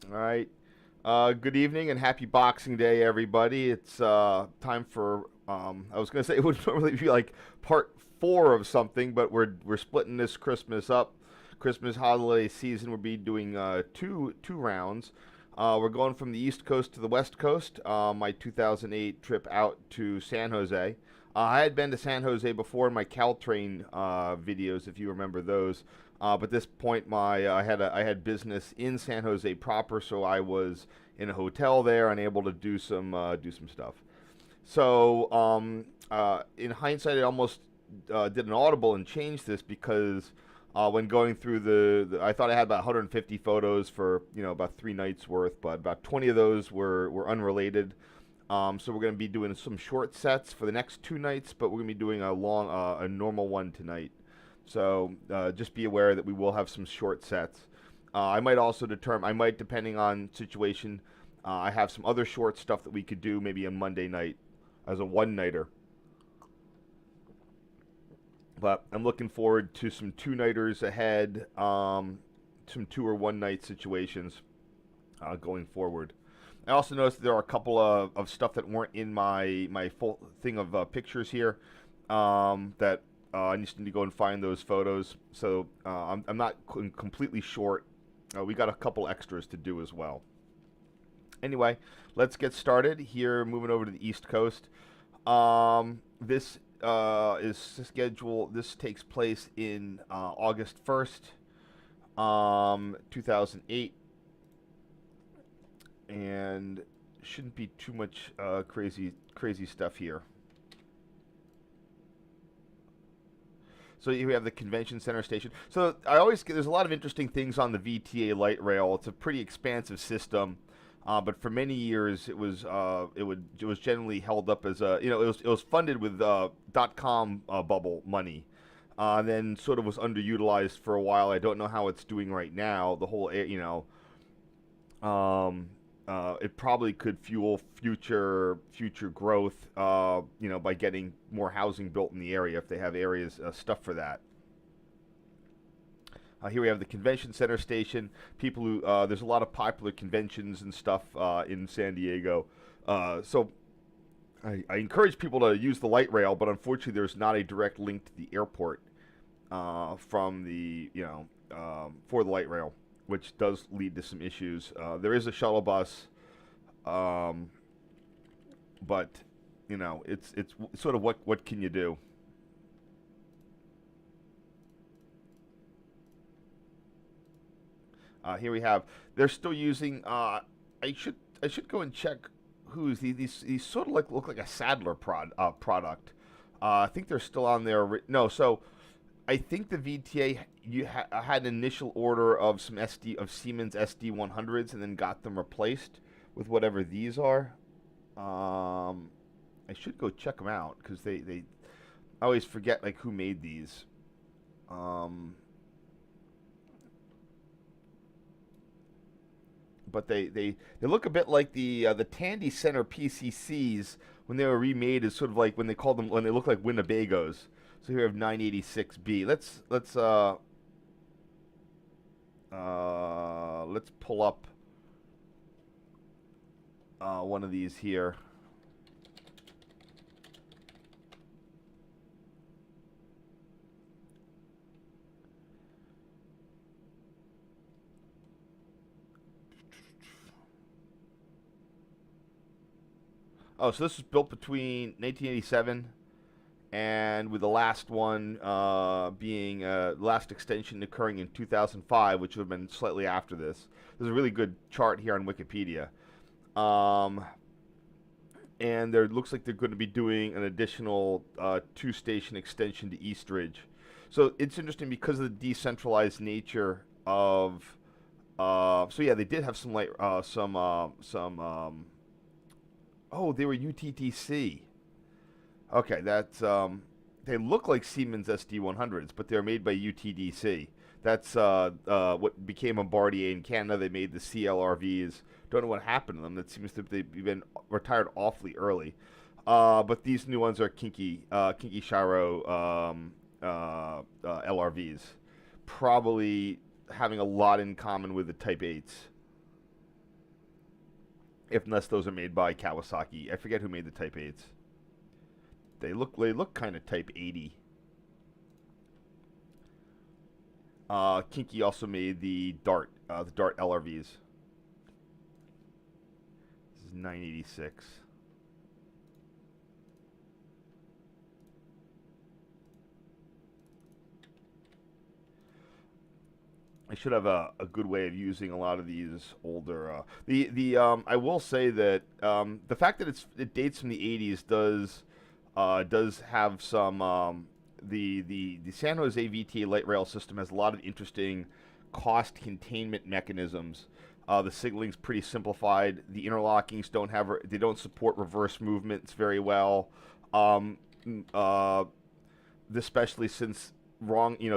All right. Good evening and happy Boxing Day, everybody. It's time for. I was gonna say it would normally be like part four of something, but we're splitting this Christmas up. Christmas holiday season. We'll be doing two rounds. We're going from the East Coast to the West Coast. My 2008 trip out to San Jose. I had been to San Jose before in my Caltrain videos, if you remember those. But at this point, I had business in San Jose proper, so I was in a hotel there and able to do some stuff. So in hindsight, I almost did an audible and changed this because when going through I thought I had about 150 photos for about 3 nights worth, but about 20 of those were unrelated. So we're going to be doing some short sets for the next 2 nights, but we're going to be doing a normal one tonight. So just be aware that we will have some short sets. I might also depending on situation, I have some other short stuff that we could do maybe on Monday night as a one-nighter. But I'm looking forward to some two-nighters ahead, some 2 or 1 night situations going forward. I also noticed that there are a couple of stuff that weren't in my full thing of pictures here that I just need to go and find those photos. So I'm not completely short. We got a couple extras to do as well. Anyway, let's get started here. Moving over to the East Coast. This is scheduled. This takes place in August 1st, 2008, and shouldn't be too much crazy stuff here. So here we have the convention center station. So there's a lot of interesting things on the VTA light rail. It's a pretty expansive system, but for many years it was generally held up as it was funded with .com bubble money. Then sort of was underutilized for a while. I don't know how it's doing right now. The whole it probably could fuel future growth, by getting more housing built in the area if they have areas stuff for that. Here we have the convention center station. People who there's a lot of popular conventions and stuff in San Diego, so I encourage people to use the light rail, but unfortunately, there's not a direct link to the airport from the for the light rail, which does lead to some issues. There is a shuttle bus, but it's sort of what can you do? Here we have. They're still using. I should go and check who's these sort of look like a Sadler product. I think they're still on there. No, so I think the VTA had an initial order of some Siemens SD100s and then got them replaced with whatever these are. I should go check them out because they I always forget like who made these. But they look a bit like the Tandy Center PCCs when they were remade as sort of like when they look like Winnebagos. So here we have 986B. Let's pull up one of these here. Oh, so this was built between 1987 and with the last one being last extension occurring in 2005, which would have been slightly after this. There's a really good chart here on Wikipedia. And there looks like they're going to be doing an additional 2-station extension to Eastridge. So it's interesting because of the decentralized nature of. So yeah, they did have some oh, they were UTTC. Okay, that's they look like Siemens SD100s, but they're made by UTDC. That's what became Bombardier in Canada. They made the CLRVs. Don't know what happened to them. That seems to they've been retired awfully early. But these new ones are Kinki Shiro LRVs, probably having a lot in common with the Type 8s. if unless those are made by Kawasaki. I forget who made the Type 8s. They look kind of Type 80. Kinky also made the Dart LRVs. This is 986. I should have a good way of using a lot of these older. I will say that the fact that it dates from the 80s does have some the San Jose VTA light rail system has a lot of interesting cost containment mechanisms. The signaling's pretty simplified. The interlockings don't support reverse movements very well. Um, uh, Especially since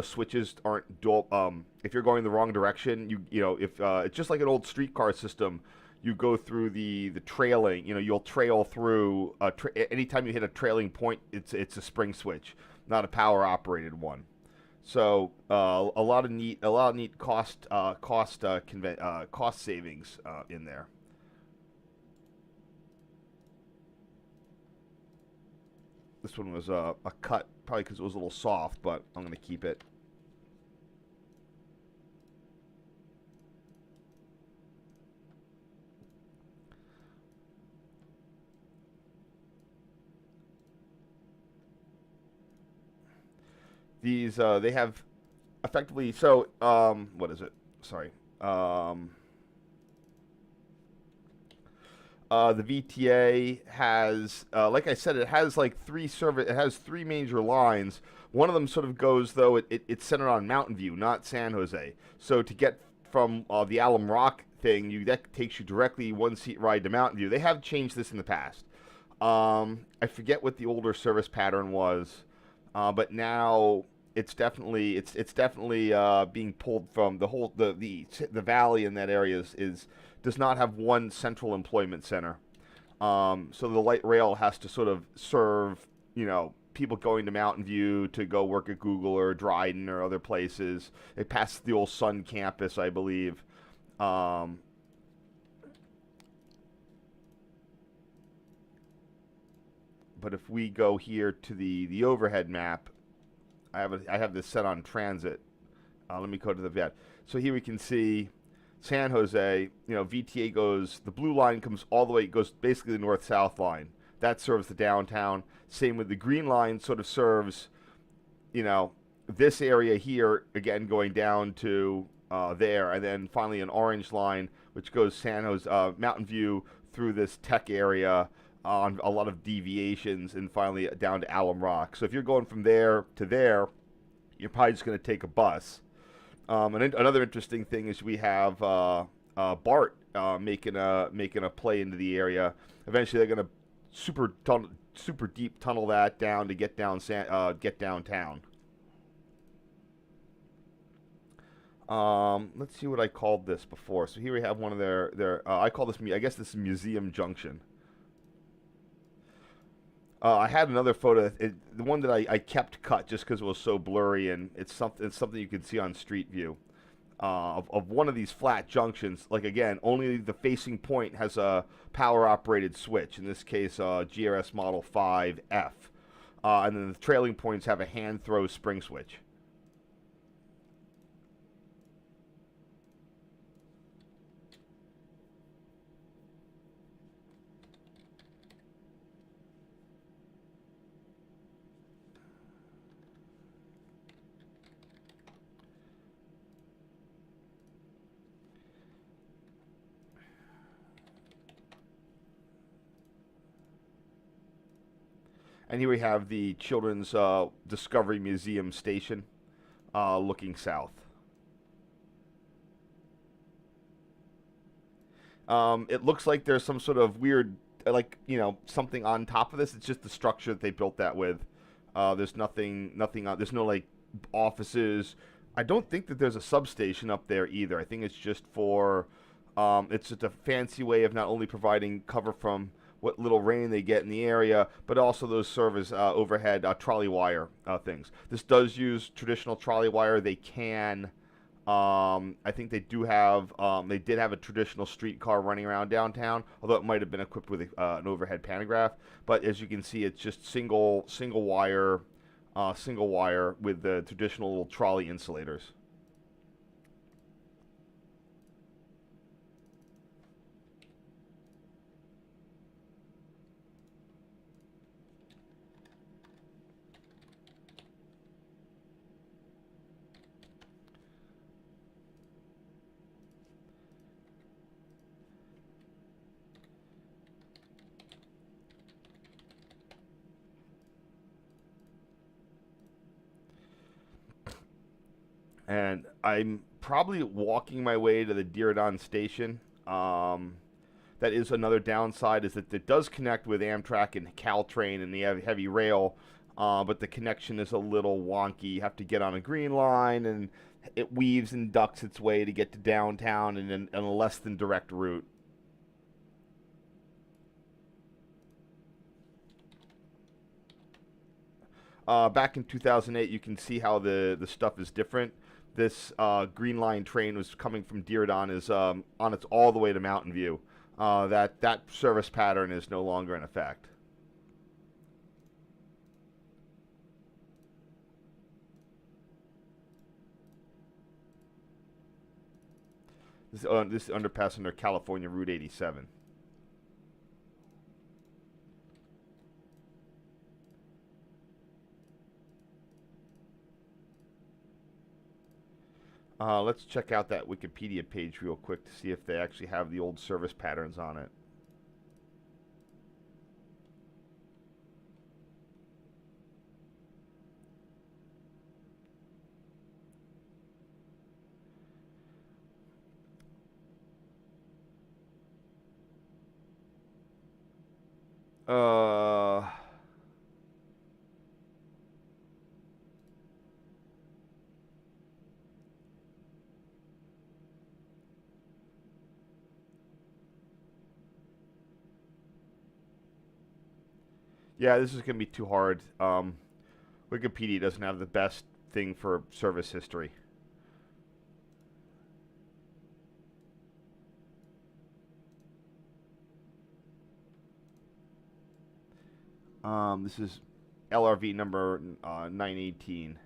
switches aren't dual. If you're going the wrong direction, if it's just like an old streetcar system, you go through the trailing. You'll trail through. Anytime you hit a trailing point, it's a spring switch, not a power operated one. So a lot of neat cost savings in there. This one was a cut, probably because it was a little soft, but I'm going to keep it. These they have effectively what is it? Sorry. The VTA has, like I said, it has like It has three major lines. One of them sort of goes though. It's centered on Mountain View, not San Jose. So to get from the Alum Rock thing, that takes you directly one seat ride to Mountain View. They have changed this in the past. I forget what the older service pattern was, but now it's definitely being pulled from the valley in that area does not have one central employment center. So the light rail has to sort of serve, people going to Mountain View to go work at Google or Dryden or other places. It passes the old Sun campus, I believe. But if we go here to the overhead map, I have this set on transit. Let me go to the vet. So here we can see San Jose. VTA the blue line comes all the way, it goes basically the north-south line. That serves the downtown. Same with the green line, sort of serves, this area here, again, going down to there. And then finally an orange line, which goes San Jose, Mountain View through this tech area on a lot of deviations, and finally down to Alum Rock. So if you're going from there to there, you're probably just going to take a bus. And another interesting thing is we have BART making a play into the area. Eventually, they're going to super deep tunnel that down to get downtown. Let's see what I called this before. So here we have one of their I call this, I guess this is Museum Junction. I had another photo, the one that I kept cut just because it was so blurry, and it's something you can see on Street View of one of these flat junctions. Like again, only the facing point has a power operated switch. In this case, GRS Model 5F, and then the trailing points have a hand throw spring switch. And here we have the Children's Discovery Museum station looking south. It looks like there's some sort of weird, something on top of this. It's just the structure that they built that with. There's nothing on. There's no offices. I don't think that there's a substation up there either. I think it's just for. It's just a fancy way of not only providing cover from what little rain they get in the area, but also those serve as overhead trolley wire things. This does use traditional trolley wire. They can I think they did have a traditional streetcar running around downtown, although it might have been equipped with an overhead pantograph. But as you can see, it's just single wire with the traditional little trolley insulators. And I'm probably walking my way to the Diridon station. That is another downside, is that it does connect with Amtrak and Caltrain and the heavy rail, but the connection is a little wonky. You have to get on a green line, and it weaves and ducks its way to get to downtown in a less than direct route. Back in 2008, you can see how the stuff is different. This Green Line train was coming from Diridon is on its all the way to Mountain View. That service pattern is no longer in effect. This underpass under California Route 87. Let's check out that Wikipedia page real quick to see if they actually have the old service patterns on it. Uh, yeah, this is going to be too hard. Wikipedia doesn't have the best thing for service history. This is LRV number 918.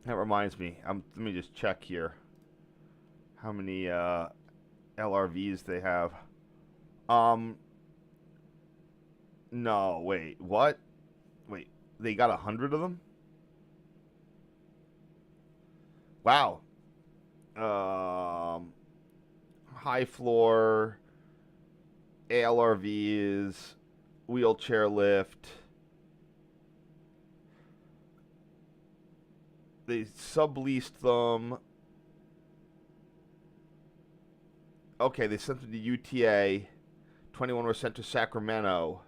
That reminds me. Let me just check here how many LRVs they have. Um, no, wait, what? Wait, they got 100 of them? Wow. Um, High floor ALRVs, wheelchair lift. They subleased them. Okay, they sent them to UTA. 21 were sent to Sacramento.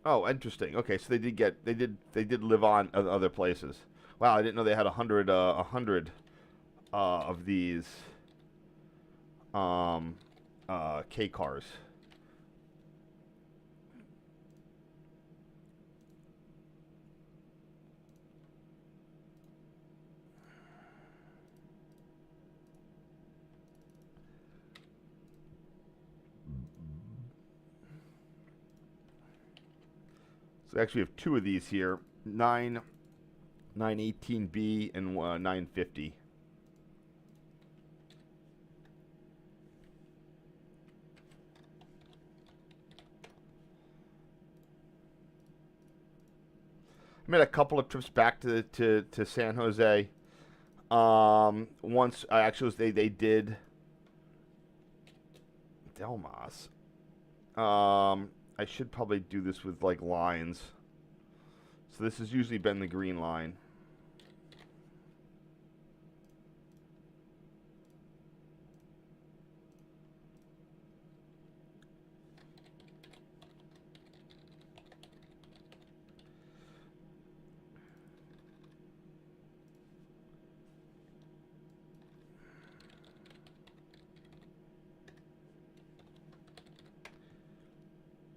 Oh, interesting. Okay, so they did live on at other places. Wow, I didn't know they had 100 of these um, K cars. So actually, we have two of these here: 918B and 950. I made a couple of trips back to San Jose. Once I actually was, they did Delmas. I should probably do this with like lines. So this has usually been the green line.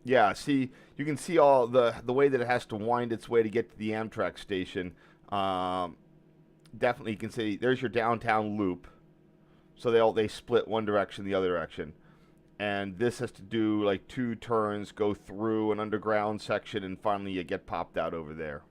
Yeah, see, you can see all the way that it has to wind its way to get to the Amtrak station. Um, Definitely, you can see there's your downtown loop. So they split one direction, the other direction, and this has to do like two turns, go through an underground section, and finally you get popped out over there.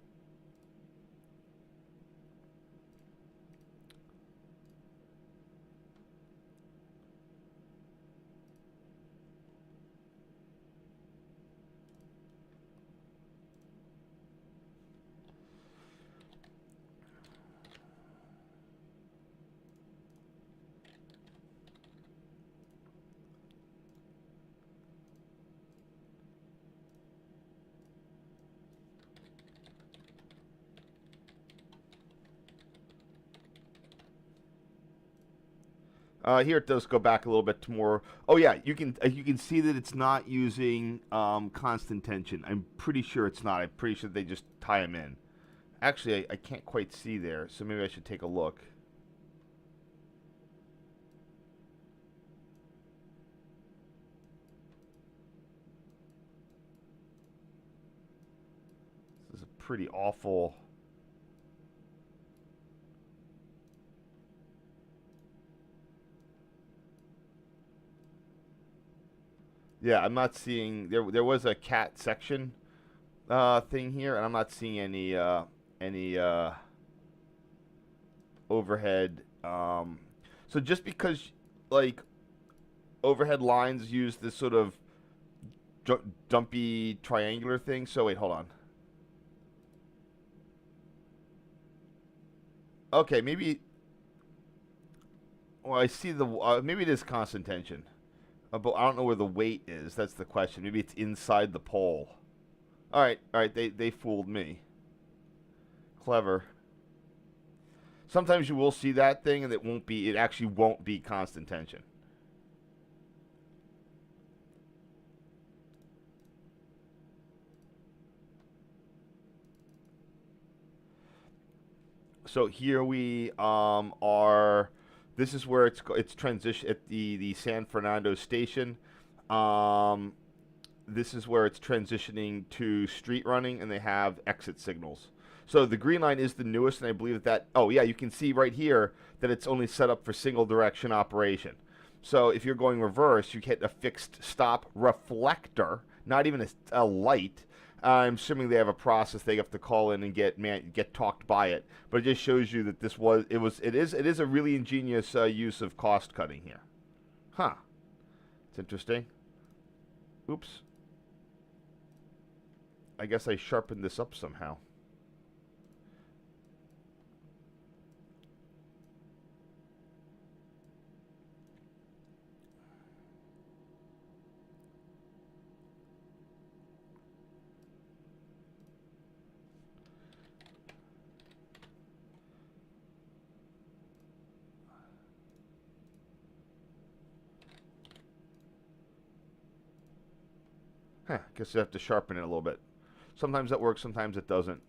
Here it does go back a little bit to more. Oh yeah, you can see that it's not using constant tension. I'm pretty sure it's not. I'm pretty sure they just tie them in. Actually, I can't quite see there, so maybe I should take a look. This is a pretty awful. Yeah, I'm not seeing there. There was a cat section thing here, and I'm not seeing any overhead. So just because like overhead lines use this sort of dumpy triangular thing. So wait, hold on. Okay, maybe. Well, I see the. Maybe it is constant tension, but I don't know where the weight is. That's the question. Maybe it's inside the pole. All right. They fooled me. Clever. Sometimes you will see that thing, and it won't be. It actually won't be constant tension. So here we are. This is where it's transition at the San Fernando station. Um, this is where it's transitioning to street running, and they have exit signals. So the green line is the newest, and I believe that. Oh yeah, you can see right here that it's only set up for single direction operation. So if you're going reverse, you hit a fixed stop reflector, not even a light. I'm assuming they have a process they have to call in and get talked by it, but it just shows you that it is a really ingenious use of cost cutting here. Huh? It's interesting. Oops. I guess I sharpened this up somehow. Huh, guess you have to sharpen it a little bit. Sometimes that works, sometimes it doesn't.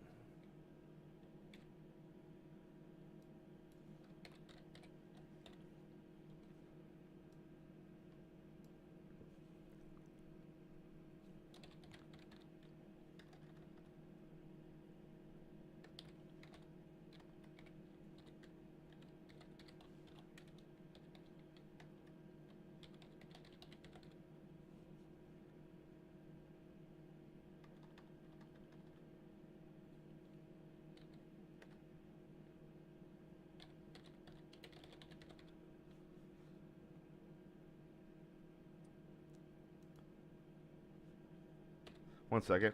One second.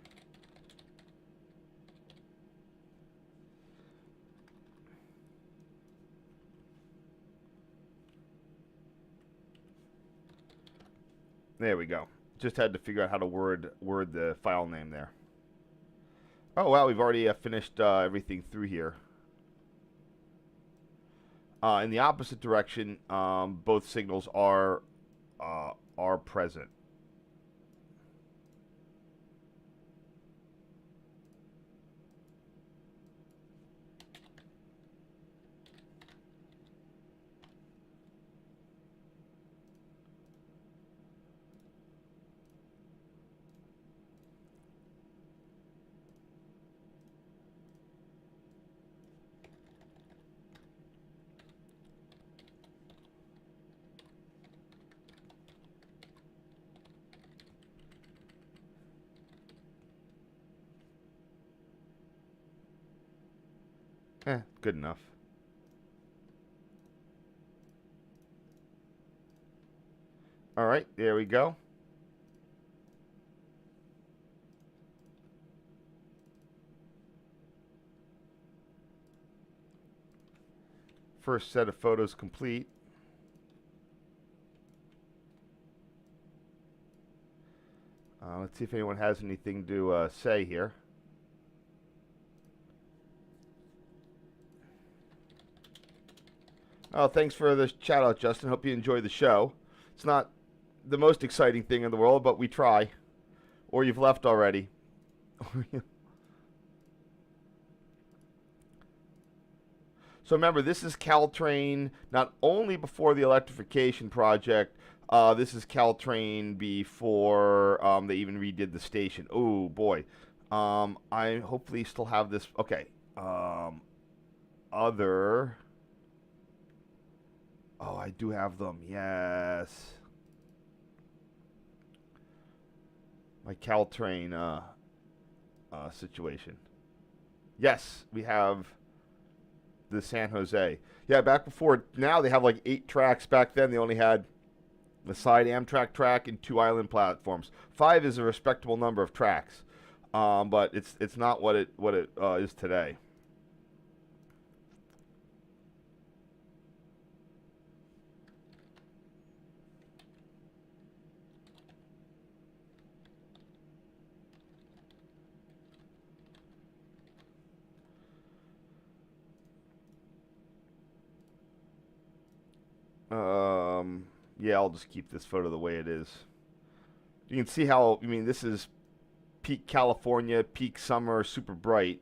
There we go. Just had to figure out how to word the file name there. Oh wow, we've already finished everything through here. In the opposite direction, both signals are present. good enough. All right, there we go. First set of photos complete. Let's see if anyone has anything to say here. Oh, thanks for the shout out, Justin. Hope you enjoy the show. It's not the most exciting thing in the world, but we try. Or you've left already. So remember, this is Caltrain not only before the electrification project. This is Caltrain before they even redid the station. Oh boy, I hopefully still have this. Okay, other. Oh, I do have them. Yes, my Caltrain situation. Yes, we have the San Jose. Yeah, back before, now they have like 8 tracks. Back then they only had the side Amtrak track and 2 island platforms. 5 is a respectable number of tracks, but it's not what it is today. Yeah, I'll just keep this photo the way it is. You can see how, I mean, this is peak California, peak summer, super bright.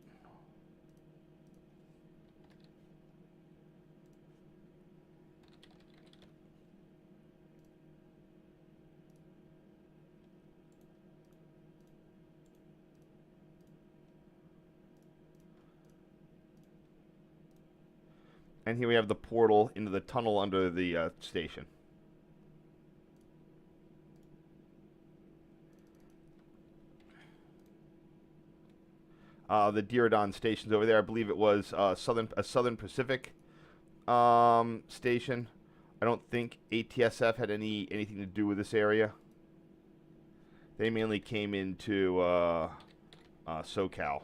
And here we have the portal into the tunnel under the station. The Diridon station's over there. I believe it was Southern Pacific station. I don't think ATSF had anything to do with this area. They mainly came into SoCal.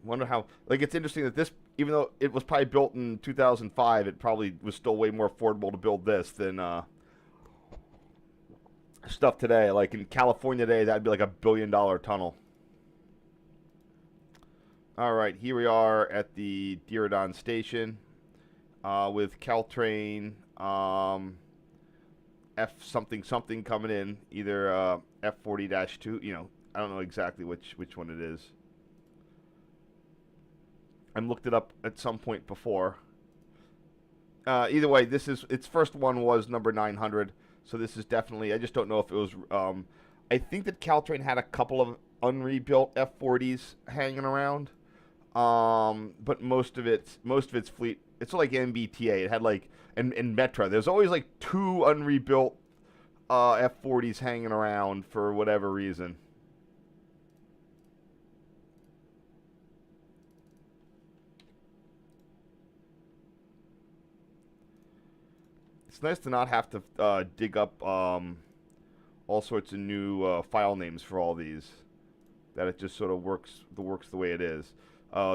Wonder how, like, it's interesting that this, even though it was probably built in 2005, it probably was still way more affordable to build this than stuff today. Like in California today, that'd be like $1 billion tunnel. All right, here we are at the Diridon station with Caltrain F something something coming in, either F40-2. You know, I don't know exactly which one it is. I looked it up at some point before. Either way, this is its first one was number 900, so this is definitely. I just don't know if it was. I think that Caltrain had a couple of unrebuilt F40s hanging around, but most of its fleet. It's like MBTA. It had like and Metra. There's always like 2 unrebuilt F40s hanging around for whatever reason. It's nice to not have to dig up all sorts of new file names for all these. That it just sort of works the way it is.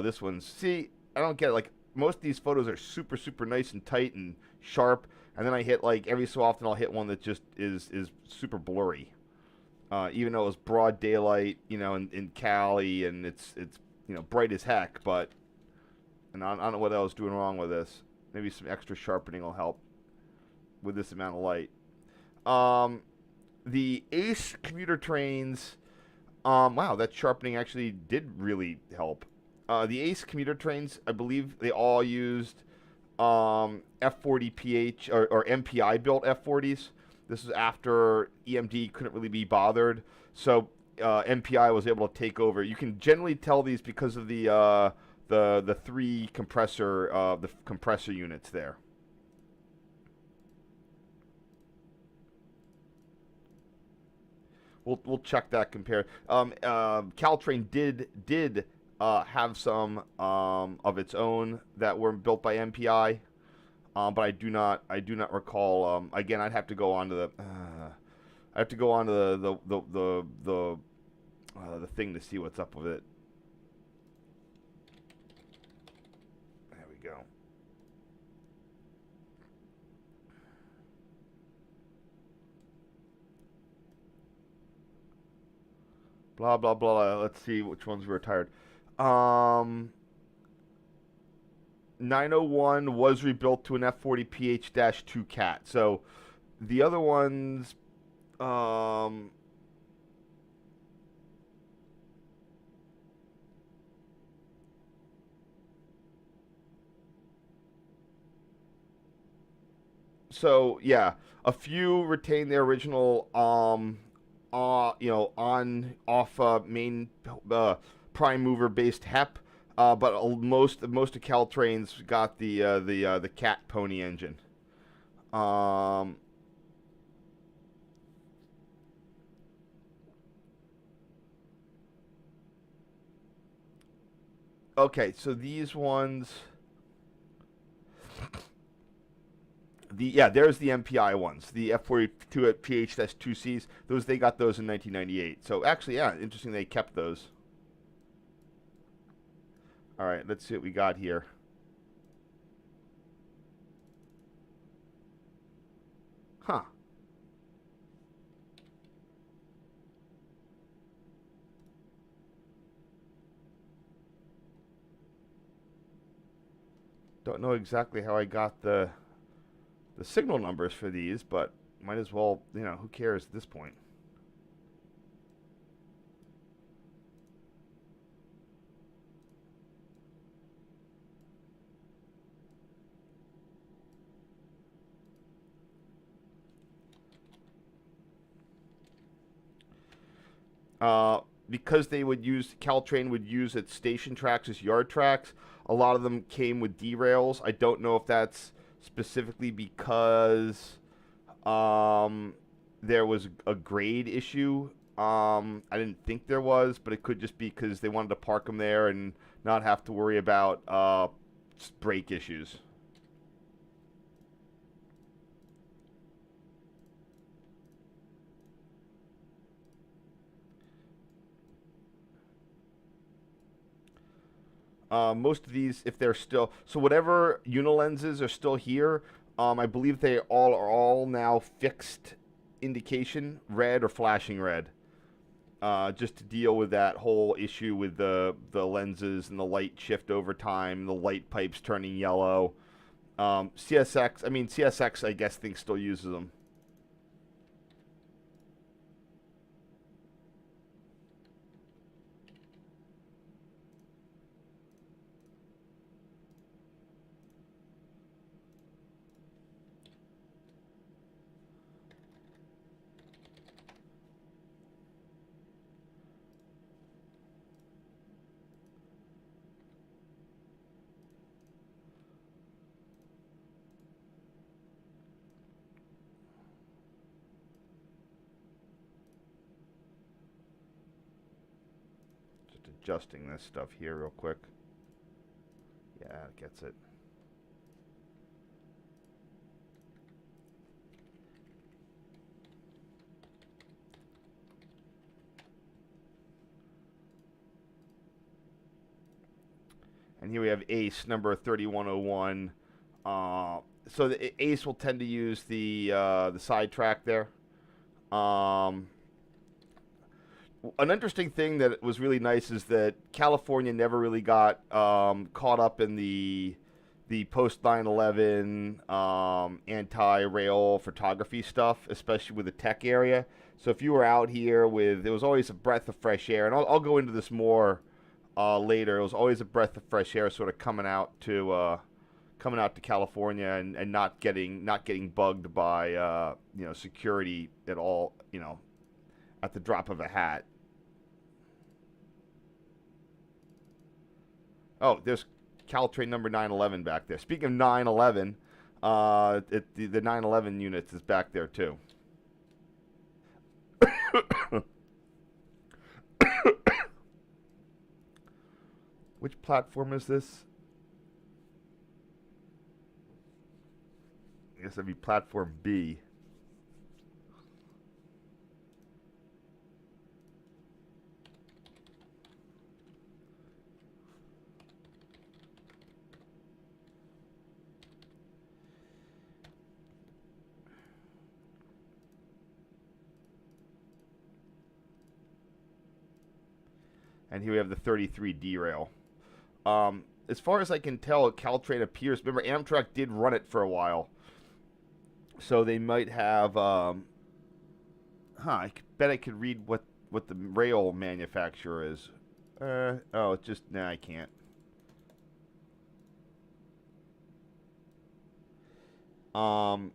This one's, see, I don't get it. Like, most of these photos are super, super nice and tight and sharp, and then I hit, like, every so often I'll hit one that just is super blurry. Even though it was broad daylight, you know, in Cali, and it's you know, bright as heck, but, and I don't know what I was doing wrong with this. Maybe some extra sharpening will help with this amount of light. The ACE commuter trains, wow, that sharpening actually did really help. The ACE commuter trains, I believe they all used F40PH or MPI built F40s. This is after EMD couldn't really be bothered, so MPI was able to take over. You can generally tell these because of the three compressor units there. We'll check that compare. Caltrain did have some of its own that were built by MPI, but I do not recall. Again, I'd have to go on to the the thing to see what's up with it. There we go. Blah blah blah. Let's see which ones were retired. 901 was rebuilt to an F40PH-2 cat. So the other ones, so yeah, a few retain their original, on off main prime mover based HEP. But most of Caltrain's got the cat pony engine. Okay, so these ones, there's the MPI ones, the F42 at PH-2Cs. They got those in 1998. So actually, yeah, interesting they kept those. All right, let's see what we got here. Huh. Don't know exactly how I got the signal numbers for these, but might as well, who cares at this point? Because Caltrain would use its station tracks as yard tracks, a lot of them came with derails. I don't know if that's specifically because there was a grade issue. I didn't think there was, but it could just be because they wanted to park them there and not have to worry about brake issues. Most of these, if they're still, so whatever unilenses are still here, I believe they are all now fixed indication, red or flashing red, just to deal with that whole issue with the lenses and the light shift over time, the light pipes turning yellow. CSX, I guess, still uses them. Adjusting this stuff here real quick. Yeah, it gets it. And here we have ACE number 3101. So the ACE will tend to use the side track there. An interesting thing that was really nice is that California never really got caught up in the post 9/11 anti-rail photography stuff, especially with the tech area. So if you were out here it was always a breath of fresh air, and I'll go into this more later. It was always a breath of fresh air, sort of coming out to coming out to California and not getting bugged by security at all, at the drop of a hat. Oh, there's Caltrain number 911 back there. Speaking of 911, the 911 units is back there too. Which platform is this? I guess that'd be platform B. And here we have the 33 derail. As far as I can tell, Caltrain appears. Remember, Amtrak did run it for a while, so they might have. I bet I could read what the rail manufacturer is. Oh, it's just I can't.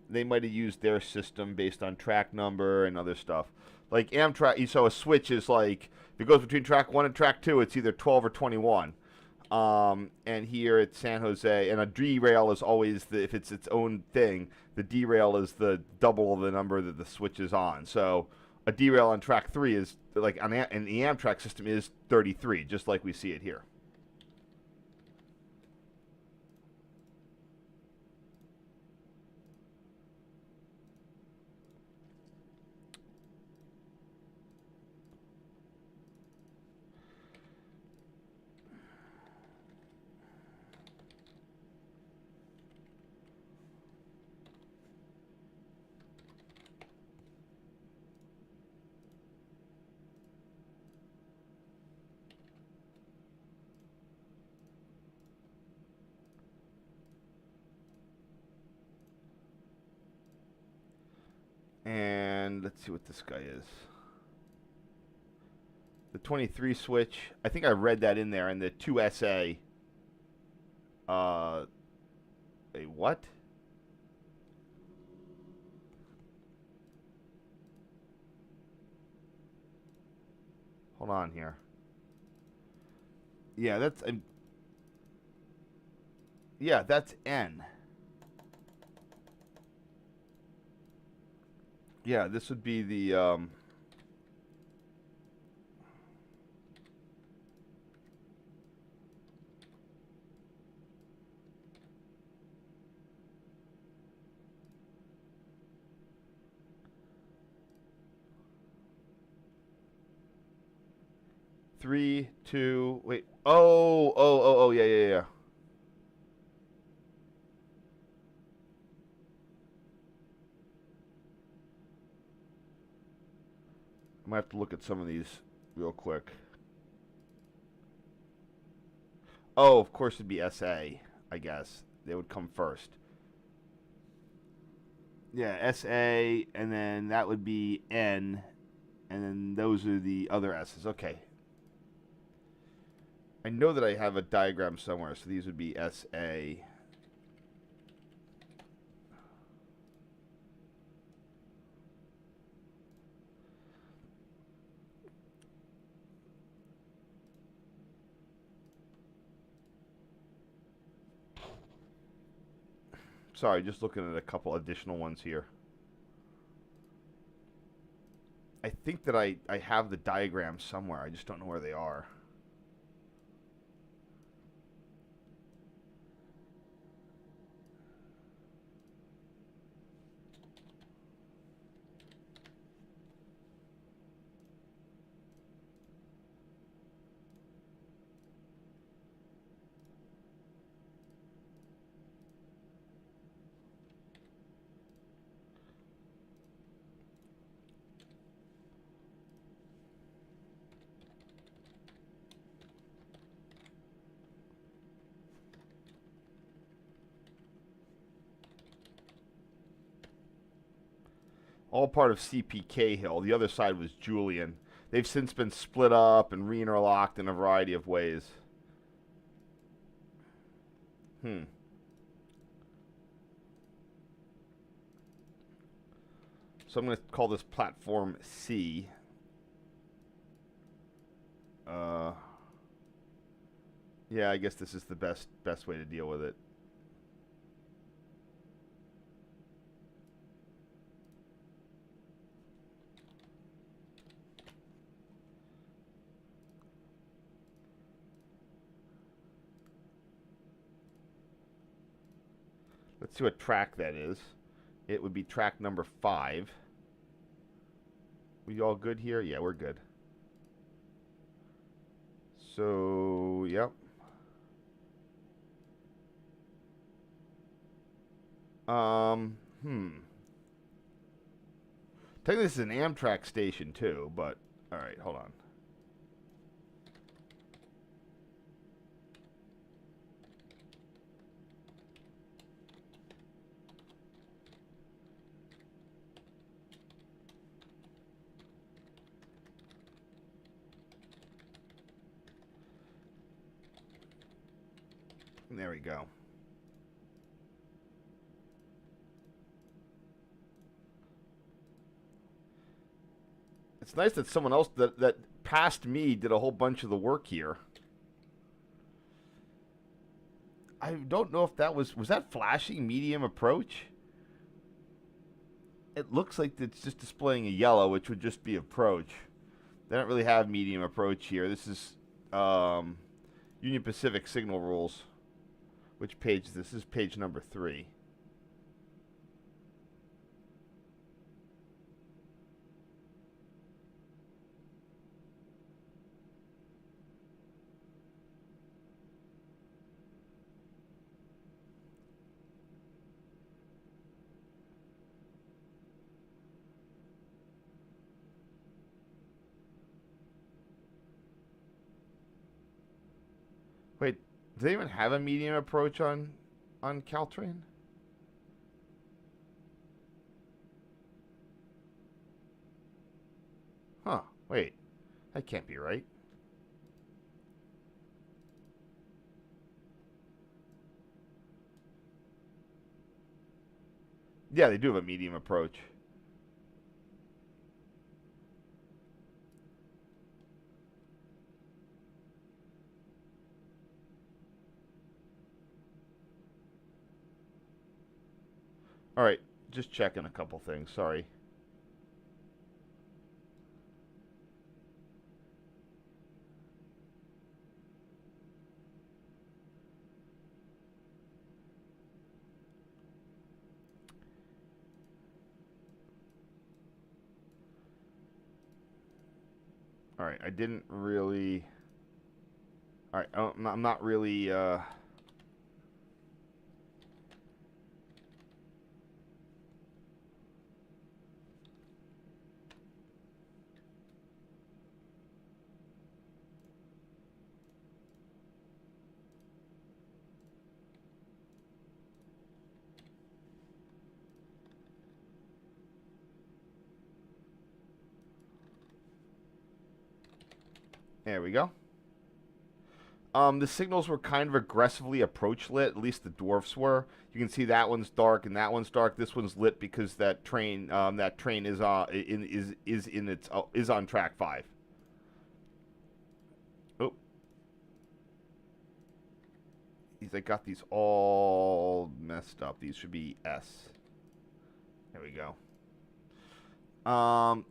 They might have used their system based on track number and other stuff. Like Amtrak, so a switch is like if it goes between track 1 and track 2, it's either 12 or 21. And here at San Jose, and a derail is always if it's its own thing, the derail is the double of the number that the switch is on. So a derail on track 3 is like in the Amtrak system is 33, just like we see it here. And let's see what this guy is. The 23 switch. I think I read that in there. And the 2SA. A what? Hold on here. Yeah, that's N. Yeah, this would be the 3, 2. Wait. Oh. Yeah. I might have to look at some of these real quick. Oh, of course it'd be SA, I guess. They would come first. Yeah, SA, and then that would be N, and then those are the other S's. Okay. I know that I have a diagram somewhere, so these would be SA. Sorry, just looking at a couple additional ones here. I think that I have the diagram somewhere. I just don't know where they are. All part of CPK Hill. The other side was Julian. They've since been split up and re-interlocked in a variety of ways. So I'm going to call this platform C. Yeah, I guess this is the best way to deal with it. Let's see what track that is. It would be track number 5. We all good here? Yeah, we're good. So, yep. Technically, this is an Amtrak station too, but all right, hold on. There we go. It's nice that someone else that past me did a whole bunch of the work here. I don't know if that was that flashing medium approach? It looks like it's just displaying a yellow, which would just be approach. They don't really have medium approach here. This is Union Pacific signal rules. Which page is this? This is page number 3. Wait, do they even have a medium approach on Caltrain? Huh. Wait. That can't be right. Yeah, they do have a medium approach. All right, just checking a couple things. Sorry. All right, I didn't really. All right, I'm not really. There we go. The signals were kind of aggressively approach lit. At least the dwarfs were. You can see that one's dark and that one's dark. This one's lit because that train is is on track 5. Oh, I got these all messed up. These should be S. There we go.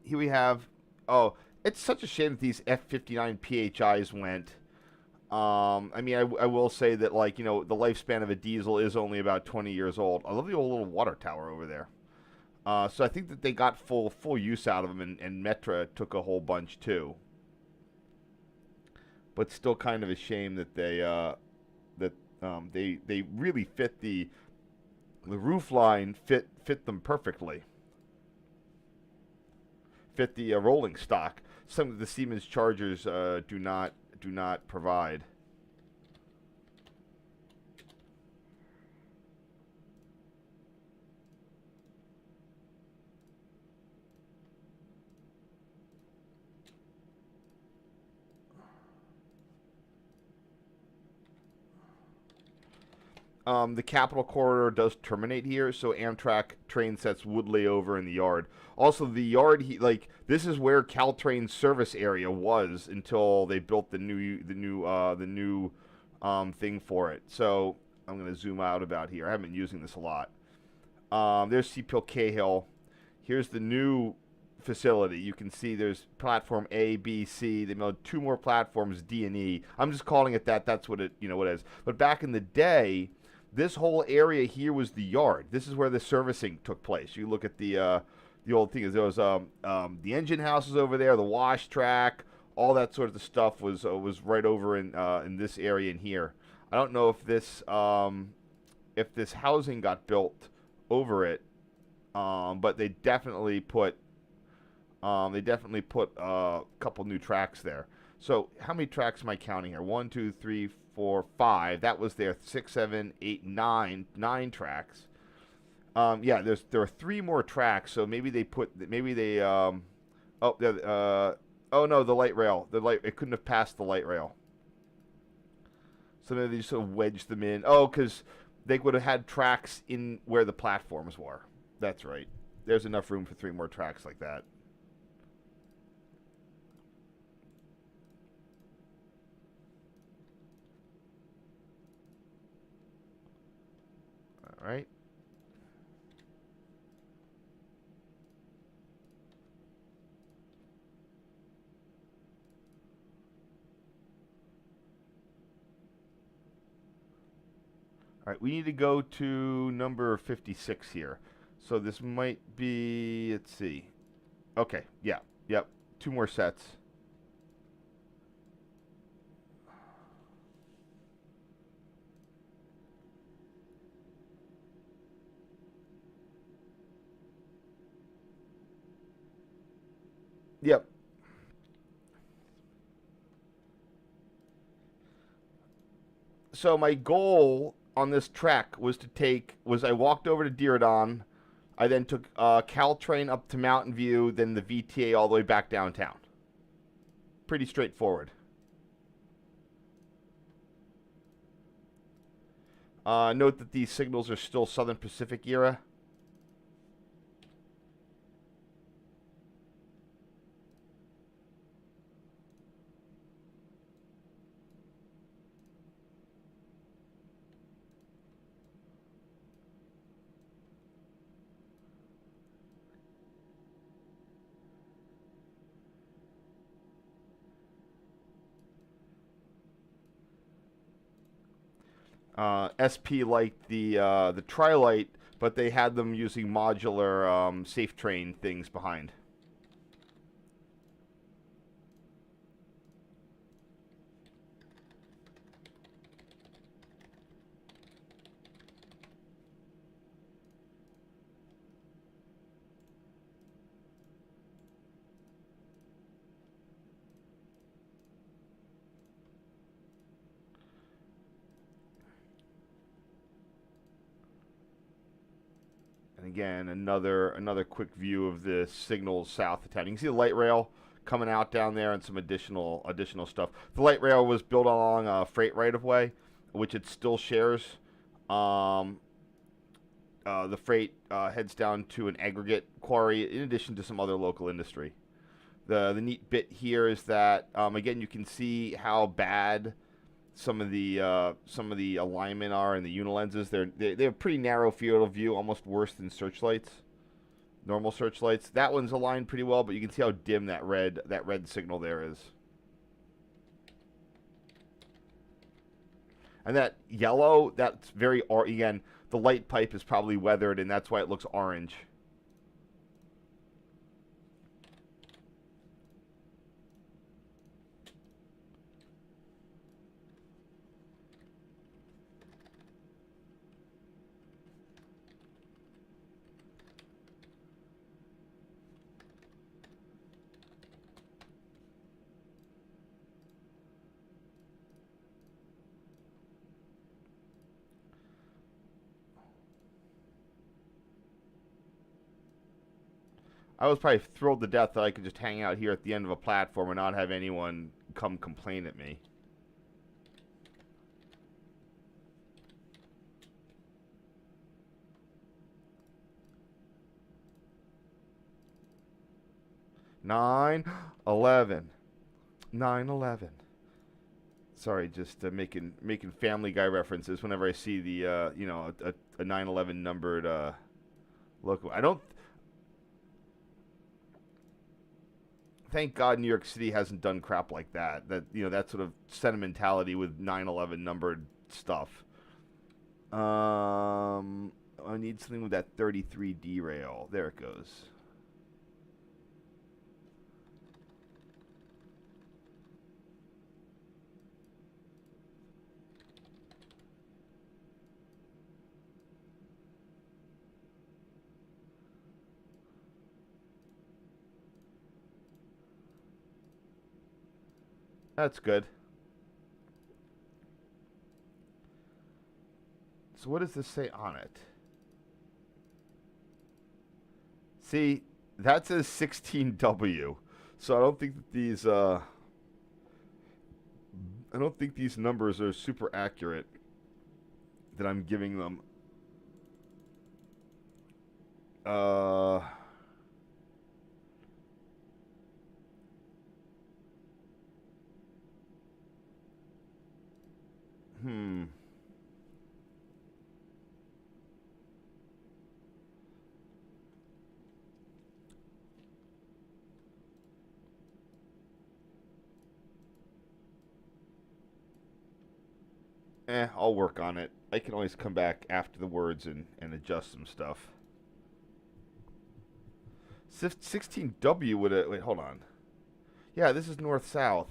Here we have. Oh, it's such a shame that these F59 PHIs went. I mean, I will say that, like, you know, the lifespan of a diesel is only about 20 years old. I love the old little water tower over there. So I think that they got full use out of them, and Metra took a whole bunch too. But still, kind of a shame that they really fit the roof line fit them perfectly. Fit the rolling stock. Some of the Siemens Chargers do not provide. the Capital Corridor does terminate here, so Amtrak train sets would lay over in the yard. Also, the yard, like this is where Caltrain's service area was until they built the new thing for it. So I'm gonna zoom out about here. I haven't been using this a lot. There's Seapill Cahill. Here's the new facility. You can see there's platform A, B, C. They made 2 more platforms, D and E. I'm just calling it that. That's what it what it is. But back in the day, this whole area here was the yard. This is where the servicing took place. You look at the old thing. There was the engine houses over there, the wash track, all that sort of stuff was right over in this area in here. I don't know if this housing got built over it, but they definitely put a couple new tracks there. So how many tracks am I counting here? 1, 2, 3, 4, 5. That was there. 6, 7, 8, 9. 9 tracks. Yeah, there are 3 more tracks. So maybe they oh no, the light rail. It couldn't have passed the light rail. So maybe they just sort of wedged them in. Oh, because they would have had tracks in where the platforms were. That's right. There's enough room for 3 more tracks like that. All right. All right, we need to go to number 56 here. So this might be, let's see. Okay, yeah, yep. 2 more sets. Yep. So my goal on this trek was I walked over to Diridon. I then took Caltrain up to Mountain View, then the VTA all the way back downtown. Pretty straightforward. Note that these signals are still Southern Pacific era. SP liked the Trilight, but they had them using modular safe train things behind. And again, another quick view of the signals south of town. You can see the light rail coming out down there and some additional stuff. The light rail was built along a freight right of way, which it still shares. The freight heads down to an aggregate quarry in addition to some other local industry. The neat bit here is that again you can see how bad some of the alignment are in the unilenses. They have pretty narrow field of view, almost worse than searchlights, normal searchlights. That one's aligned pretty well, but you can see how dim that red signal there is. And that yellow, that's very again, the light pipe is probably weathered, and that's why it looks orange. I was probably thrilled to death that I could just hang out here at the end of a platform and not have anyone come complain at me. 9/11. 9/11. Sorry, just making Family Guy references whenever I see the a 9/11 numbered logo. I don't. Thank God New York City hasn't done crap like that. That sort of sentimentality with 9/11 numbered stuff. I need something with that 33 derail. There it goes. That's good. So what does this say on it? See, that says 16W. So I don't think these numbers are super accurate that I'm giving them. Uh hmm. I'll work on it. I can always come back after the words and adjust some stuff. 16W would wait, hold on. Yeah, this is north south.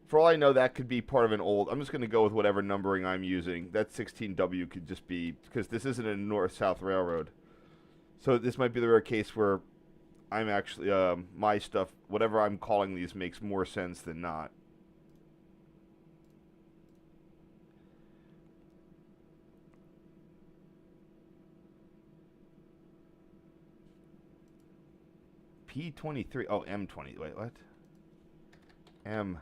For all I know, that could be part of an old. I'm just going to go with whatever numbering I'm using. That 16W could just be because this isn't a north south railroad. So this might be the rare case where I'm actually my stuff, whatever I'm calling these, makes more sense than not. P23. Oh, M20. Wait, what? M.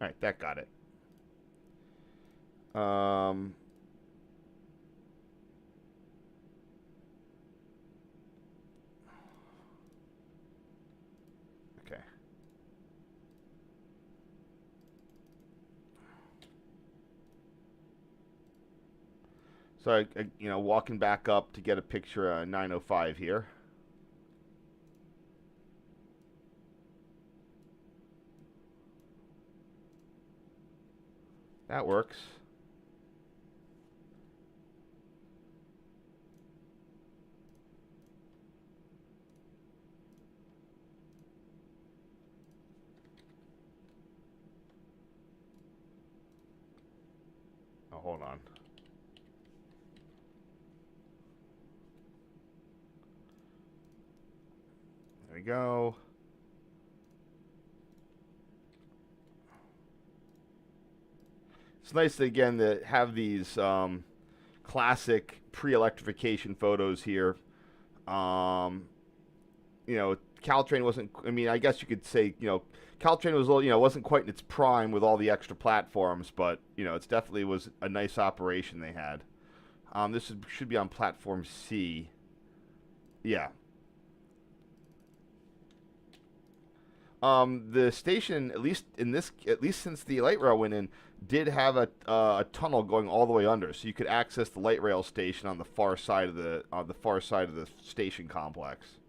All right, that got it. Um, okay. So walking back up to get a picture of 905 here. That works. Oh, hold on. There we go. It's nice again to have these classic pre-electrification photos here. Um, Caltrain wasn't. I mean, I guess you could say Caltrain was a little, wasn't quite in its prime with all the extra platforms, but it's definitely was a nice operation they had. Should be on platform C. Yeah. The station, at least since the light rail went in, did have a tunnel going all the way under, so you could access the light rail station on the far side of the station complex.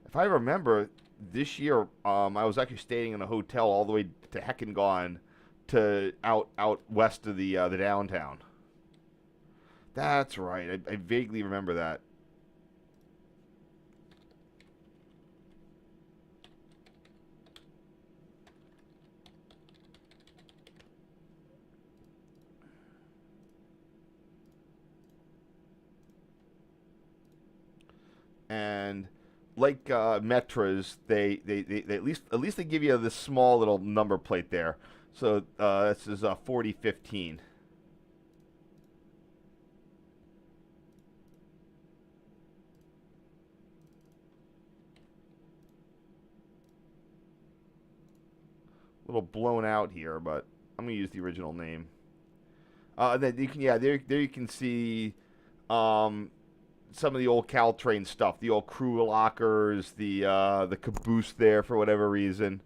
If I remember, this year I was actually staying in a hotel all the way to Heckengon, to out west of the downtown. That's right. I vaguely remember that. And Metras, they at least they give you this small little number plate there. So this is 4015. A little blown out here, but I'm gonna use the original name. Then you can, yeah, there you can see some of the old Caltrain stuff, the old crew lockers, the caboose there for whatever reason.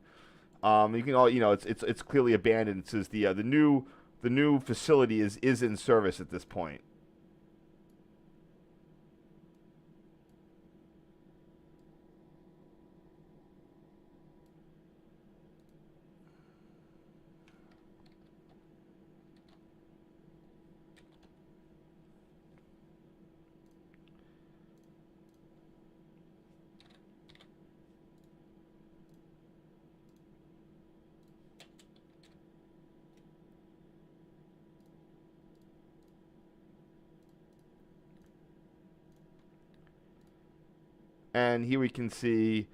You can all, it's clearly abandoned. It says the new facility is in service at this point. And here we can see,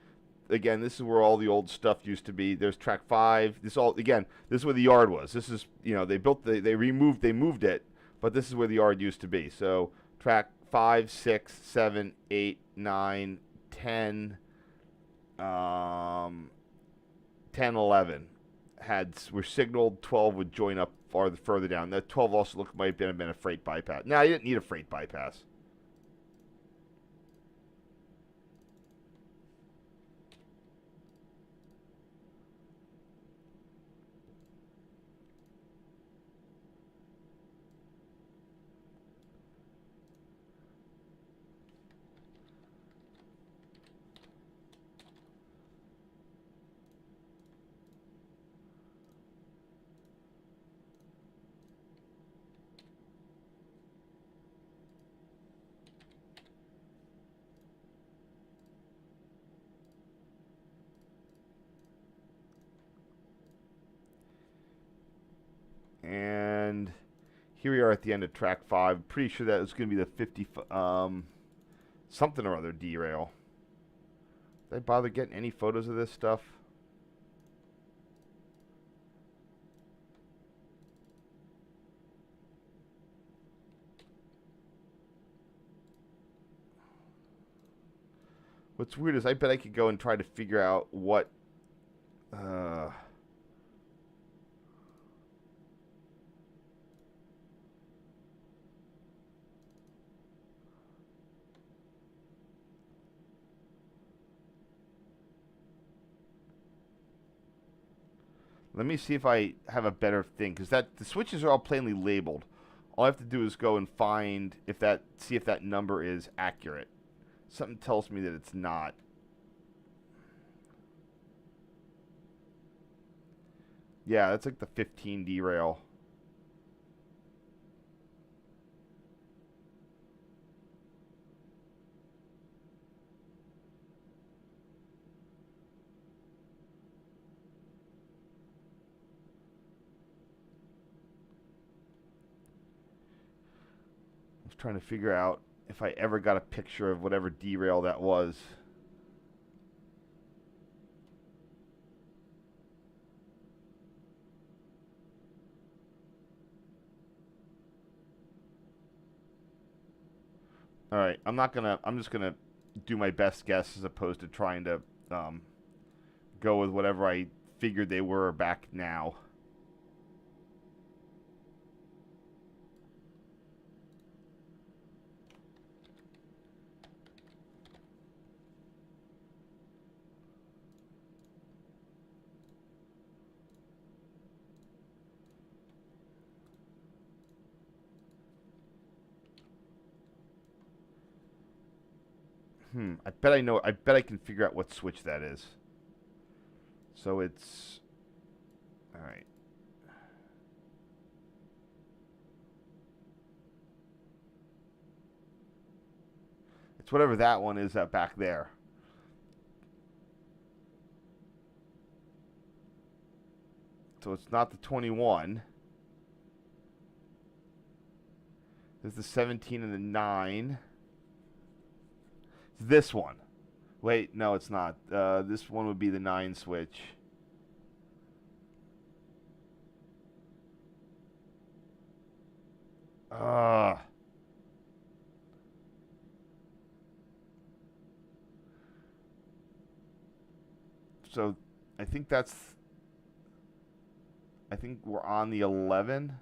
again, this is where all the old stuff used to be. There's track 5. This all, again, this is where the yard was. This is, they moved it, but this is where the yard used to be. So track 5, 6, 7, 8, 9, 10, 10, 11 were signaled. 12 would join up further down. That 12 also might have been a freight bypass. No, you didn't need a freight bypass. And here we are at the end of track 5. Pretty sure that was going to be the 50 something or other derail. Did I bother getting any photos of this stuff? What's weird is I bet I could go and try to figure out what let me see if I have a better thing, because the switches are all plainly labeled. All I have to do is go and find see if that number is accurate. Something tells me that it's not. Yeah, that's like the 15 derail. Trying to figure out if I ever got a picture of whatever derail that was. All right, I'm just gonna do my best guess as opposed to trying to go with whatever I figured they were back now. I bet I know. I bet I can figure out what switch that is. So it's all right. It's whatever that one is back there. So it's not the 21. There's the 17 and the 9. It's this one. Wait, no, it's not. This one would be the 9 switch. Uh, so I think that's. I think we're on the 11.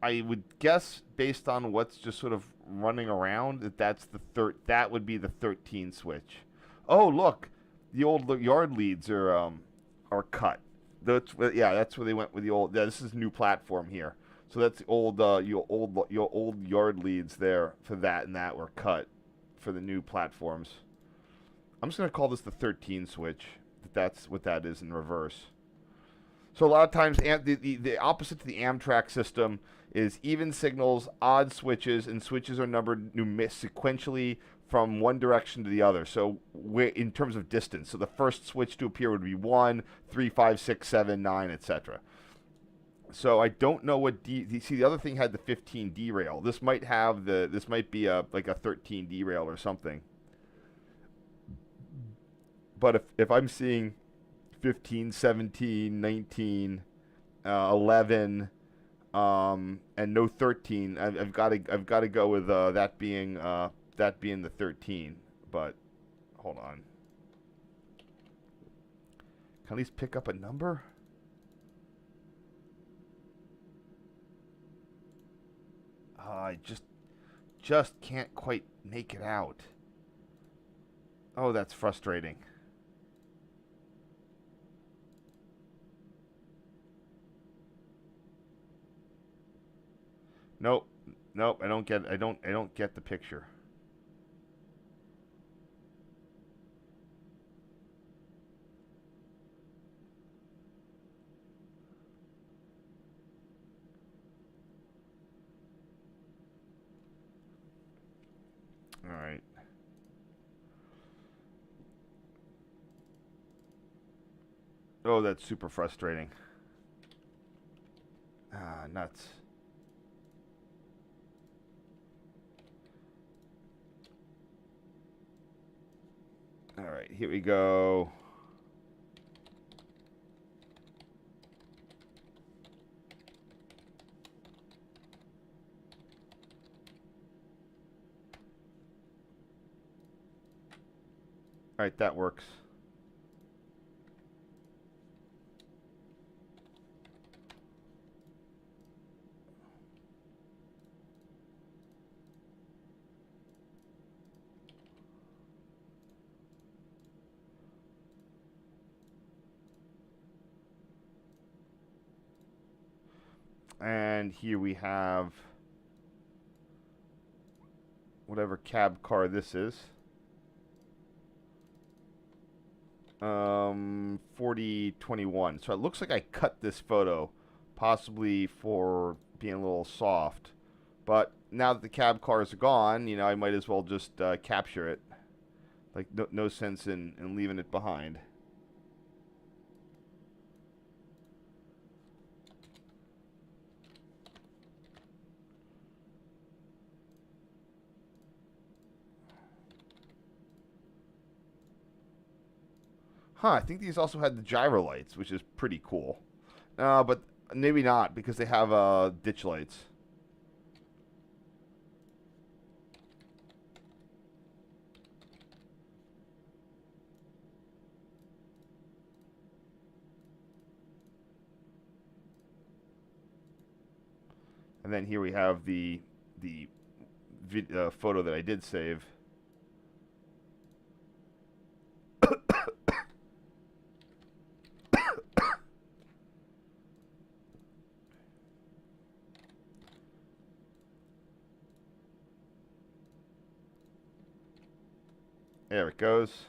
I would guess based on what's just sort of running around that that's the third. That would be the 13 switch. Oh, look, the old yard leads are cut. That's yeah, that's where they went with the old. Yeah, this is a new platform here. So that's the old your old yard leads there for that and that were cut for the new platforms. I'm just gonna call this the 13 switch. That's what that is in reverse. So a lot of times, the opposite to the Amtrak system is even signals, odd switches, and switches are numbered sequentially from one direction to the other. So in terms of distance, so the first switch to appear would be 1, 3, 5, 6, 7, 9, etc. So I don't know what see the other thing had the 15 derail. This might have this might be a like a 13 derail or something. But if I'm seeing 15, 17, 19, 11, and no 13. I've got to go with that being the 13. But hold on, can I at least pick up a number? I just can't quite make it out. Oh, that's frustrating. Nope, nope. I don't get the picture. All right. Oh, that's super frustrating. Ah, nuts. All right, here we go. All right, that works. And here we have whatever cab car this is. 4021. So it looks like I cut this photo, possibly for being a little soft. But now that the cab cars are gone, you know, I might as well just capture it. Like, no sense in leaving it behind. Huh, I think these also had the gyro lights, which is pretty cool. But maybe not, because they have ditch lights. And then here we have the photo that I did save. There it goes.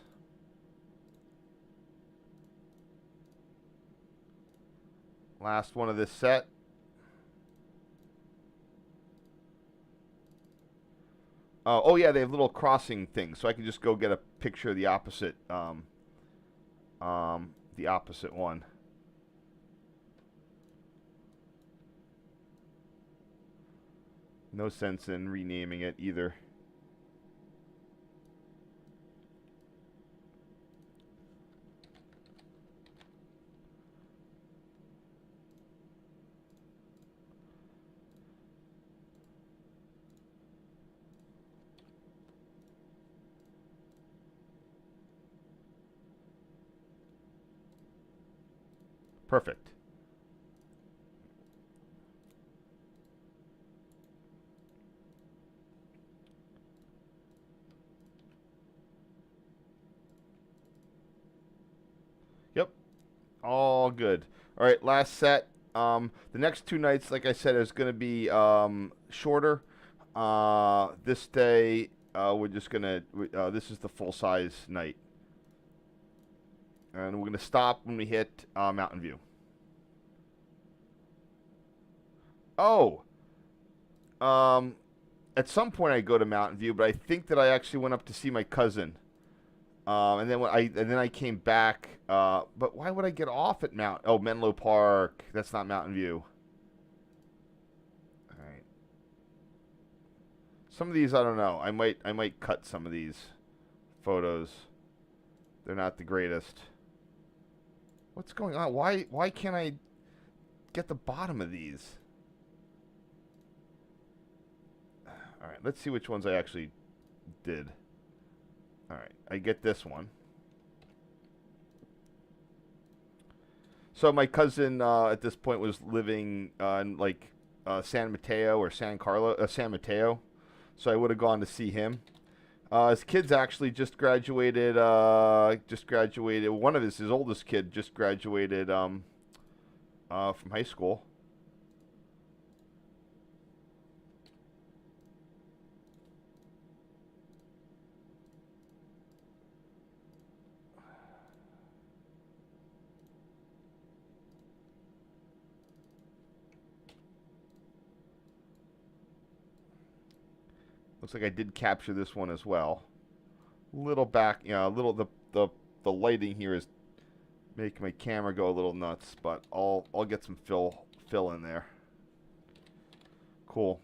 Last one of this set. Oh yeah, they have little crossing things, so I can just go get a picture of the opposite one. No sense in renaming it either. Perfect. Yep. All good. All right, last set. The next two nights, like I said, is going to be shorter. This day, we're just going to, this is the full size night. And we're going to stop when we hit Mountain View. Oh, at some point I go to Mountain View, but I think that I actually went up to see my cousin. And then I came back. But why would I get off at Menlo Park? That's not Mountain View. All right. Some of these I don't know. I might cut some of these photos. They're not the greatest. What's going on? Why can't I get the bottom of these? All right, let's see which ones I actually did. All right, I get this one. So my cousin at this point was living in like San Mateo or San Mateo. So I would have gone to see him. His kids actually just graduated. One of his oldest kid just graduated from high school. Looks like I did capture this one as well. Little back, the lighting here is making my camera go a little nuts, but I'll get some fill in there. Cool.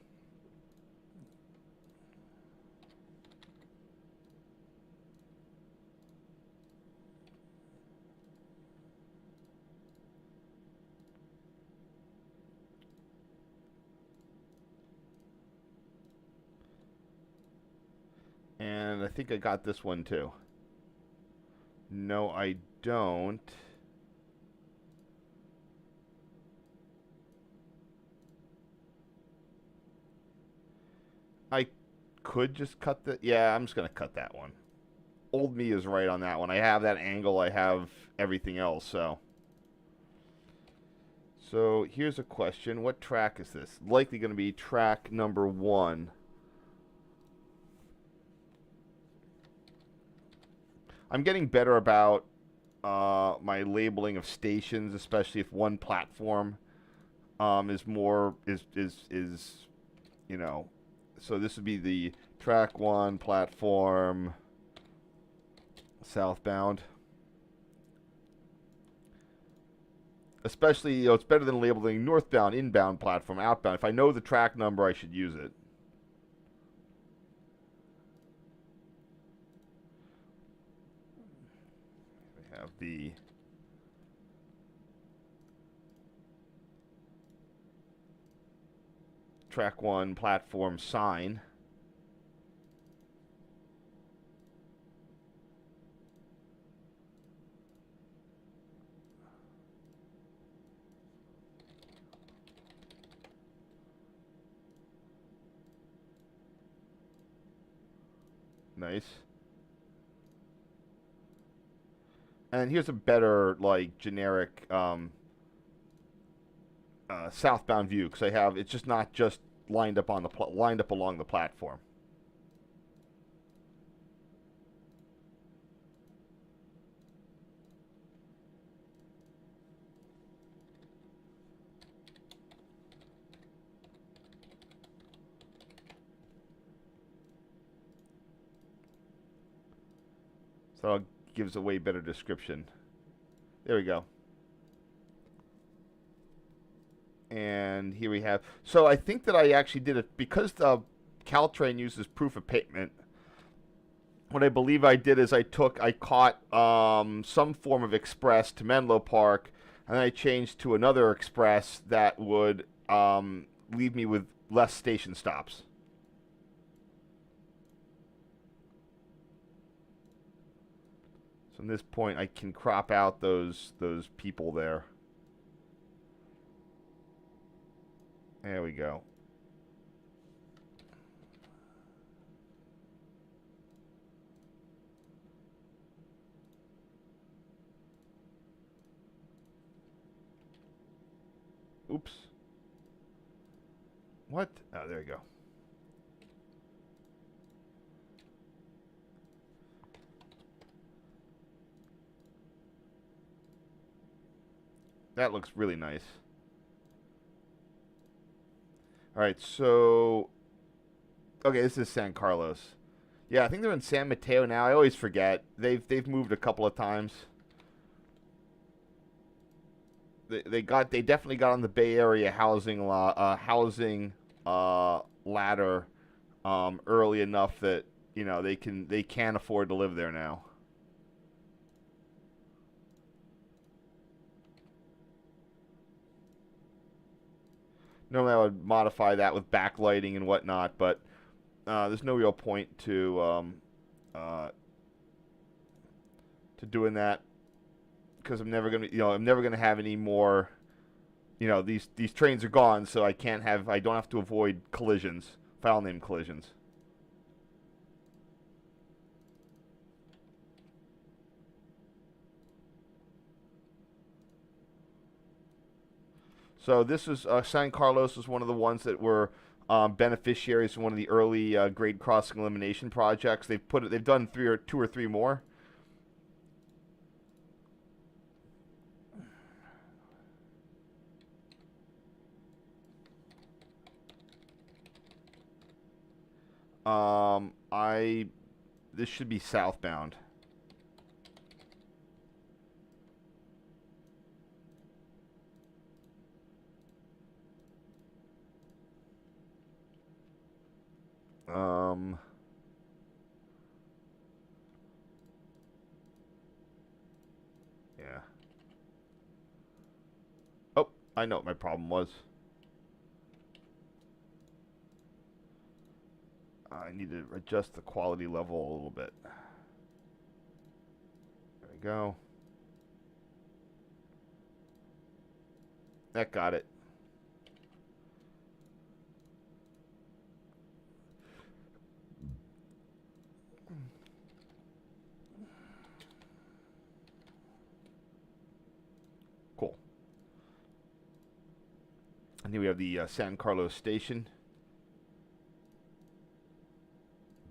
And I think I got this one too. No, I don't. I could just cut the... Yeah, I'm just going to cut that one. Old me is right on that one. I have that angle. I have everything else, so... So, here's a question. What track is this? Likely going to be track number 1. I'm getting better about my labeling of stations, especially if one platform is more you know. So this would be the track 1 platform southbound. Especially, it's better than labeling northbound, inbound platform, outbound. If I know the track number, I should use it. We have the track 1 platform sign. Nice. And here's a better, like, generic southbound view, because it's just not just lined up along the platform. So it gives a way better description. There we go. And here we have. So I think that I actually did it because the Caltrain uses proof of payment. What I believe I did is I caught some form of express to Menlo Park, and then I changed to another express that would leave me with less station stops. So from this point, I can crop out those people there. There we go. Oops. What? Oh, there you go. That looks really nice. All right, so okay, this is San Carlos. Yeah, I think they're in San Mateo now. I always forget. They've moved a couple of times. They definitely got on the Bay Area housing ladder early enough that they can afford to live there now. Normally, I would modify that with backlighting and whatnot, but there's no real point uh, to doing that because I'm never gonna have any more. These trains are gone, so I don't have to avoid collisions, file name collisions. So this is San Carlos was one of the ones that were beneficiaries in one of the early grade crossing elimination projects. They've done two or three more. I This should be southbound. Um, yeah. Oh, I know what my problem was. I need to adjust the quality level a little bit. There we go. That got it. Cool. And here we have the San Carlos station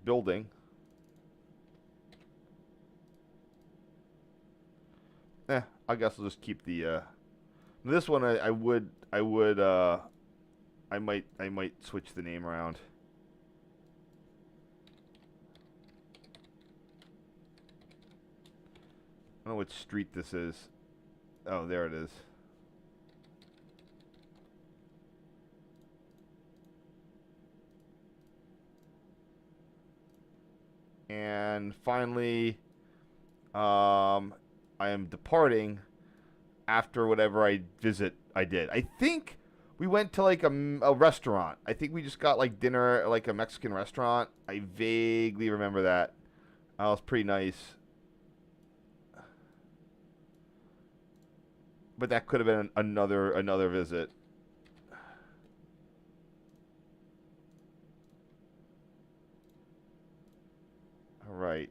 building. I guess I'll just keep the. This one I might switch the name around. I don't know what street this is. Oh, there it is. And finally, I am departing after whatever I did. I think we went to like a restaurant. I think we just got like dinner at like a Mexican restaurant. I vaguely remember that. That was pretty nice. But that could have been another visit. All right.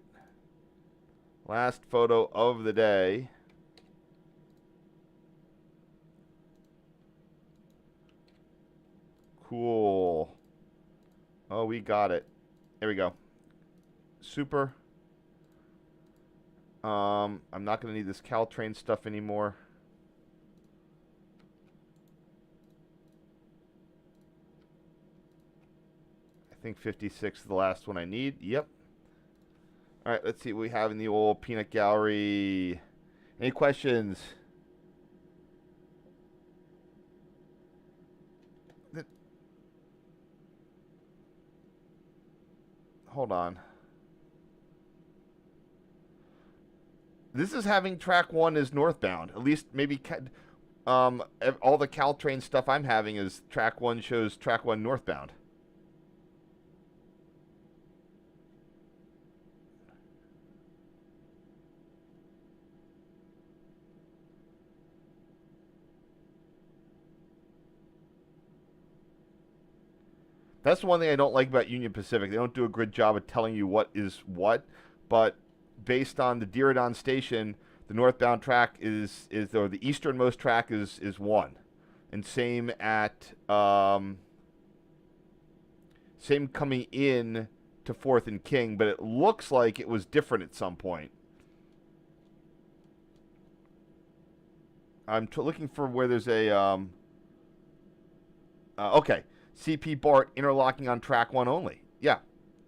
Last photo of the day. Cool. Oh, we got it. There we go. Super. I'm not going to need this Caltrain stuff anymore. I think 56 is the last one I need. Yep. All right, let's see what we have in the old peanut gallery. Any questions? hold on. This is having track 1 is northbound. At least maybe all the Caltrain stuff I'm having is track 1 shows track 1 northbound. That's the one thing I don't like about Union Pacific. They don't do a good job of telling you what is what, but based on the Diridon station, the northbound track or the easternmost track is 1. And same at same coming in to 4th and King, but it looks like it was different at some point. I'm looking for where there's a okay. CP BART interlocking on track 1 only. Yeah.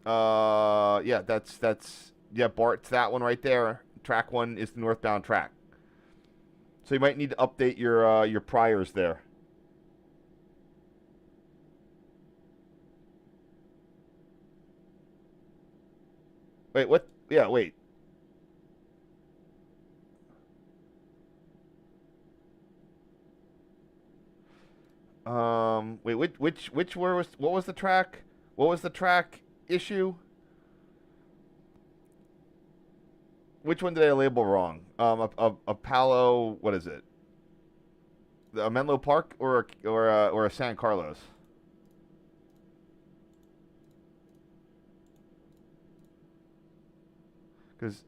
Yeah, that's yeah, BART's that one right there. Track 1 is the northbound track. So you might need to update your priors there. Wait, what? Yeah, wait. Wait, which what was the track? What was the track issue? Which one did I label wrong? A Palo, what is it? A Menlo Park or a San Carlos? Because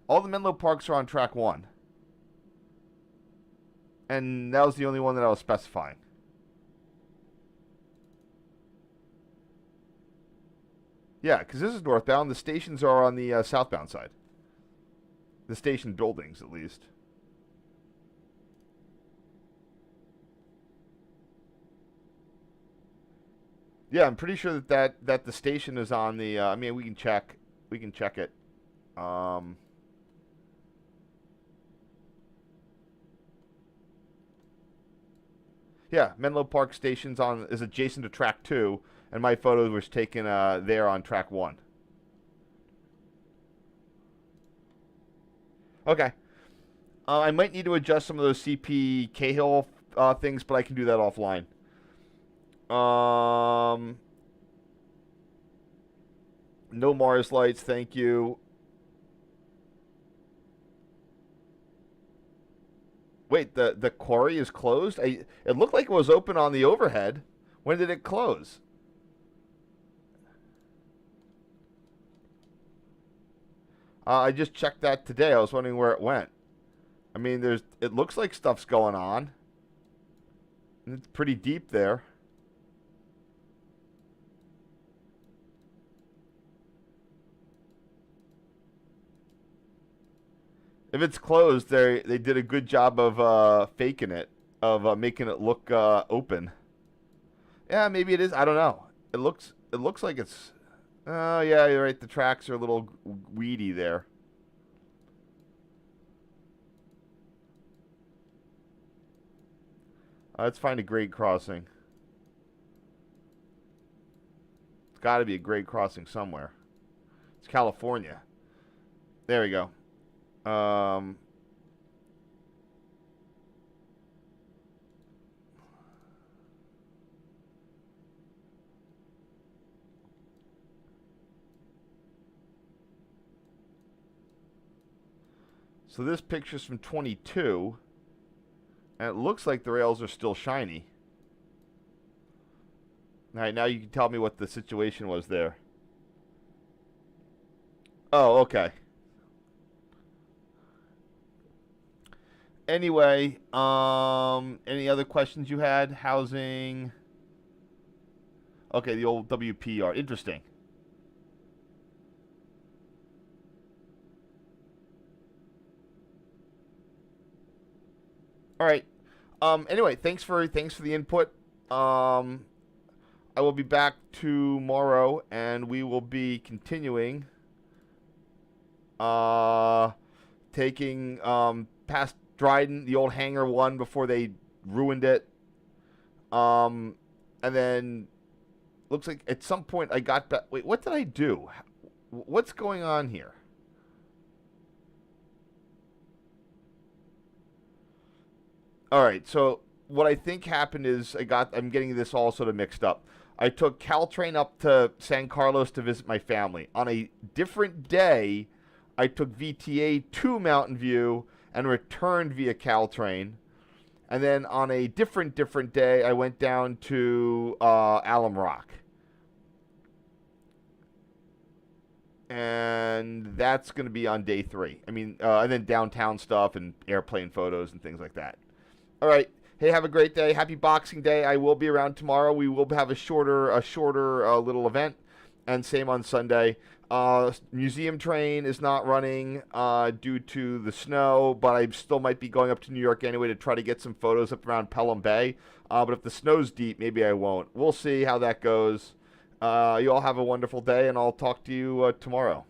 all the Menlo Parks are on track 1. And that was the only one that I was specifying. Yeah, because this is northbound. The stations are on the southbound side. The station buildings, at least. Yeah, I'm pretty sure that the station is on the. I mean, we can check. We can check it. Yeah, Menlo Park Station's is adjacent to track 2, and my photo was taken there on track 1. Okay. I might need to adjust some of those CP Cahill things, but I can do that offline. No Mars lights, thank you. Wait, the quarry is closed? It looked like it was open on the overhead. When did it close? I just checked that today. I was wondering where it went. I mean, it looks like stuff's going on. It's pretty deep there. If it's closed, they did a good job of faking it, of making it look open. Yeah, maybe it is. I don't know. It looks like it's. Oh yeah, you're right. The tracks are a little weedy there. Let's find a grade crossing. It's got to be a grade crossing somewhere. It's California. There we go. So this picture's from 22, and it looks like the rails are still shiny. All right, now you can tell me what the situation was there. Oh, okay. Anyway, any other questions you had? Housing. Okay, the old WPR. Interesting. All right. Anyway, thanks for the input. I will be back tomorrow, and we will be continuing taking past Dryden, the old hangar one before they ruined it. And then Looks like at some point I got back. Wait, what did I do? What's going on here? All right, so what I think happened is I'm getting this all sort of mixed up. I took Caltrain up to San Carlos to visit my family. On a different day, I took VTA to Mountain View and returned via Caltrain. And then on a different day, I went down to Alum Rock. And that's going to be on day 3. I mean, and then downtown stuff and airplane photos and things like that. All right. Hey, have a great day. Happy Boxing Day. I will be around tomorrow. We will have a shorter little event, and same on Sunday. Museum train is not running due to the snow, but I still might be going up to New York anyway to try to get some photos up around Pelham Bay. But if the snow's deep, maybe I won't. We'll see how that goes. You all have a wonderful day, and I'll talk to you tomorrow.